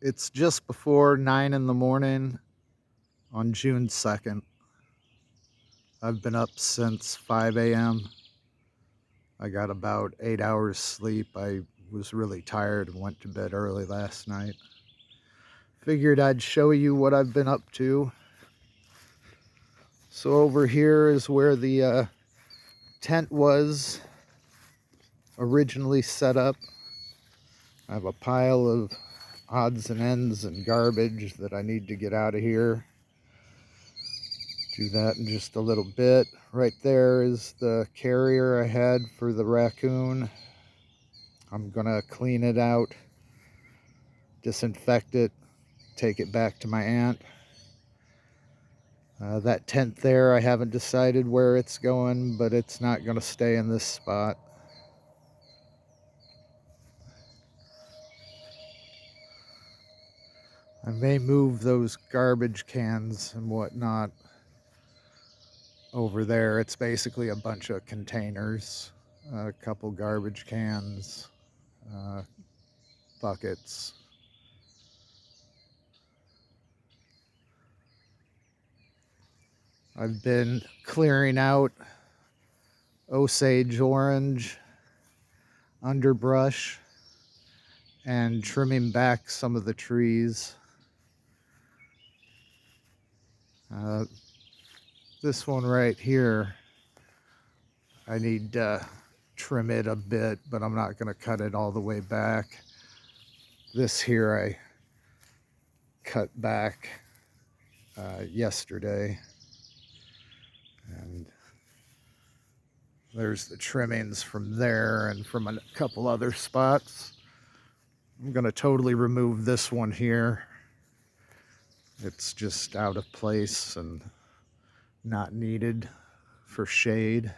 It's just before 9 in the morning on June 2nd. I've been up since 5 a.m. I got about 8 hours sleep. I was really tired and went to bed early last night. Figured I'd show you what I've been up to. So over here is where the tent was originally set up. I have a pile of odds and ends and garbage that I need to get out of here. Do that in just a little bit. Right there is the carrier I had for the raccoon. I'm gonna clean it out, disinfect it, take it back to my aunt. That tent there, I haven't decided where it's going, but it's not gonna stay in this spot. I may move those garbage cans and whatnot over there. It's basically a bunch of containers, a couple garbage cans, uh, buckets. I've been clearing out Osage orange, underbrush, and trimming back some of the trees. Uh, this one right here, I need to trim it a bit, but I'm not going to cut it all the way back. This here I cut back yesterday. And there's the trimmings from there and from a couple other spots. I'm going to totally remove this one here. It's just out of place and not needed for shade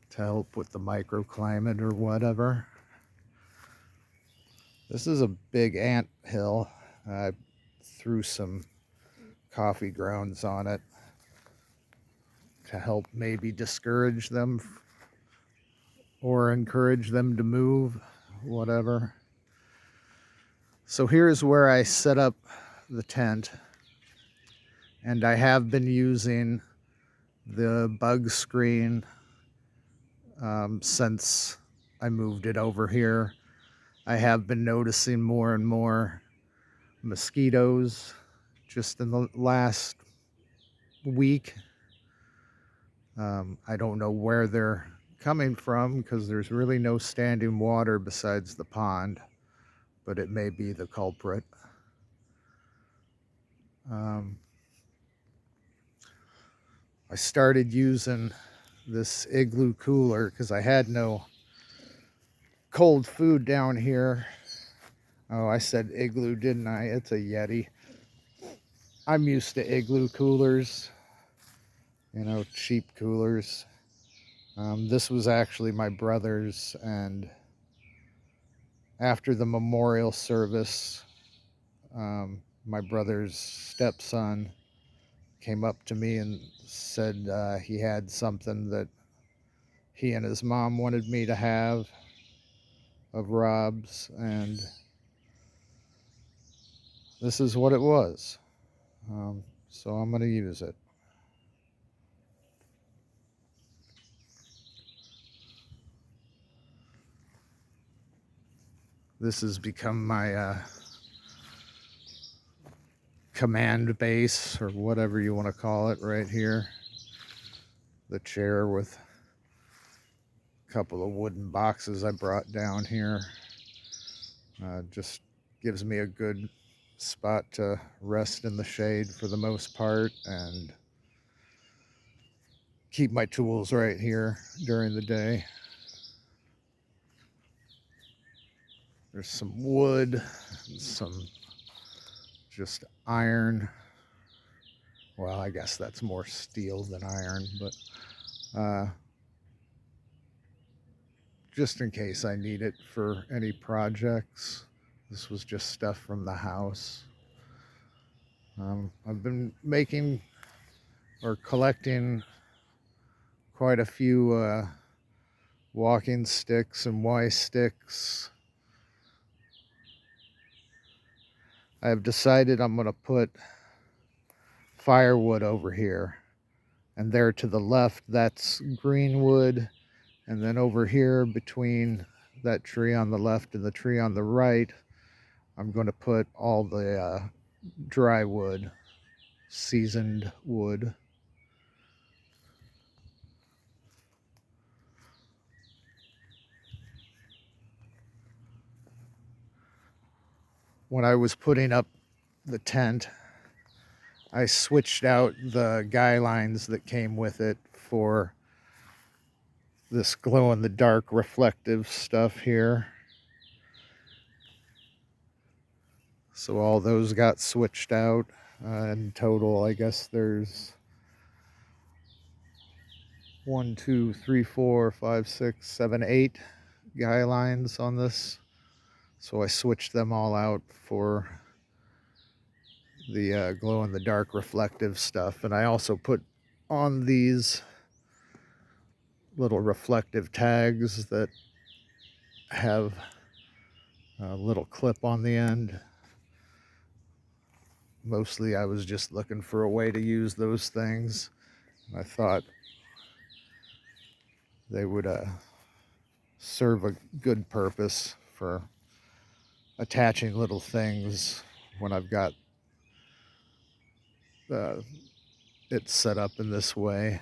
to help with the microclimate or whatever. This is a big ant hill. I threw some coffee grounds on it to help maybe discourage them or encourage them to move, whatever. So here's where I set up the tent, and I have been using the bug screen since I moved it over here. I have been noticing more and more mosquitoes just in the last week. I don't know where they're coming from because there's really no standing water besides the pond, but it may be the culprit. I started using this igloo cooler because I had no cold food down here. Oh, I said igloo, didn't I? It's a Yeti. I'm used to igloo coolers, cheap coolers. This was actually my brother's, and after the memorial service, my brother's stepson came up to me and said he had something that he and his mom wanted me to have of Rob's, and this is what it was. So I'm going to use it. This has become my command base, or whatever you want to call it, right here. The chair with a couple of wooden boxes I brought down here. Just gives me a good spot to rest in the shade for the most part and keep my tools right here during the day. There's some wood, some just iron. Well, I guess that's more steel than iron, but just in case I need it for any projects. This was just stuff from the house. I've been making or collecting quite a few walking sticks and Y sticks. I've decided I'm going to put firewood over here. And there to the left, that's greenwood. And then over here between that tree on the left and the tree on the right, I'm going to put all the dry wood, seasoned wood. When I was putting up the tent, I switched out the guy lines that came with it for this glow-in-the-dark reflective stuff here. So all those got switched out. In total, I guess there's 1, 2, 3, 4, 5, 6, 7, 8 guy lines on this. So I switched them all out for the glow-in-the-dark reflective stuff. And I also put on these little reflective tags that have a little clip on the end. Mostly I was just looking for a way to use those things. I thought they would serve a good purpose for attaching little things when I've got it set up in this way.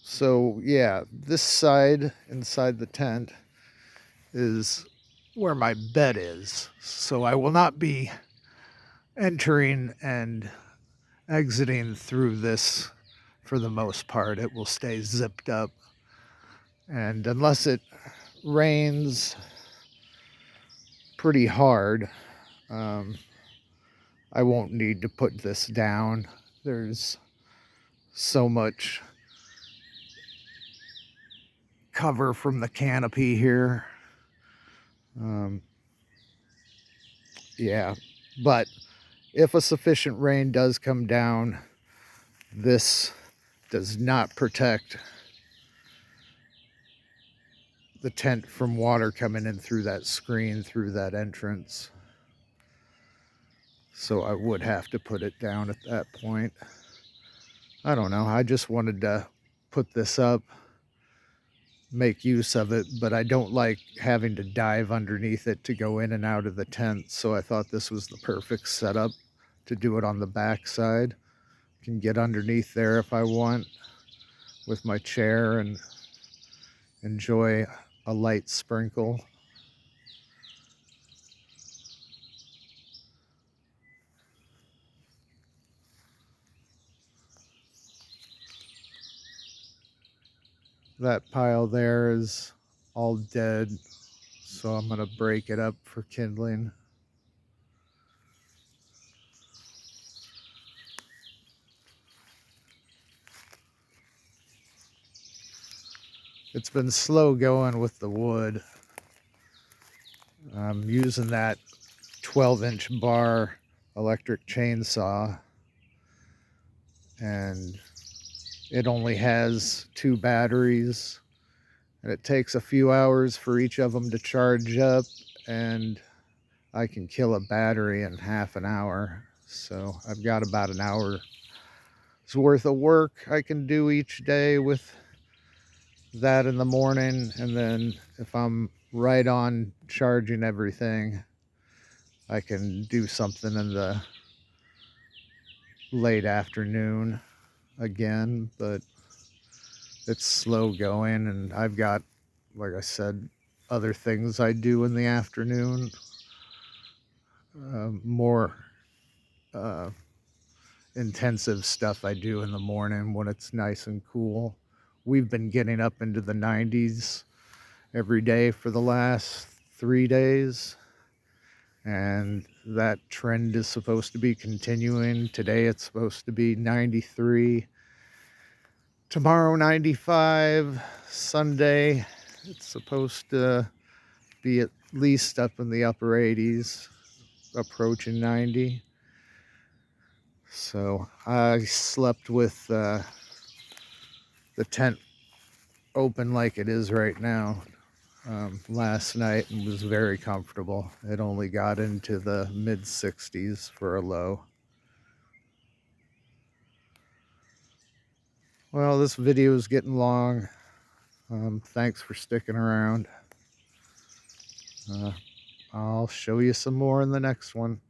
So yeah, this side inside the tent is where my bed is. So I will not be entering and exiting through this for the most part. It will stay zipped up. And unless it rains pretty hard, I won't need to put this down. There's so much cover from the canopy here. Yeah, but if a sufficient rain does come down, this does not protect the tent from water coming in through that screen, through that entrance. So I would have to put it down at that point. I don't know. I just wanted to put this up, make use of it, but I don't like having to dive underneath it to go in and out of the tent. So I thought this was the perfect setup to do it on the back side. Can get underneath there if I want with my chair and enjoy a light sprinkle. That pile there is all dead, so I'm going to break it up for kindling. It's been slow going with the wood. I'm using that 12-inch bar electric chainsaw, and it only has 2 batteries, and it takes a few hours for each of them to charge up, and I can kill a battery in half an hour. So I've got about an hour's worth of work I can do each day with that in the morning, and then if I'm right on charging everything, I can do something in the late afternoon again. But it's slow going, and I've got, like I said, other things I do in the afternoon, more intensive stuff I do in the morning when it's nice and cool. We've been getting up into the 90s every day for the last 3 days, and that trend is supposed to be continuing. Today it's supposed to be 93, tomorrow 95, Sunday it's supposed to be at least up in the upper 80s, approaching 90. So I slept with the tent open like it is right now. last night and was very comfortable. It only got into the mid 60s for a low. Well, this video is getting long. Thanks for sticking around. I'll show you some more in the next one.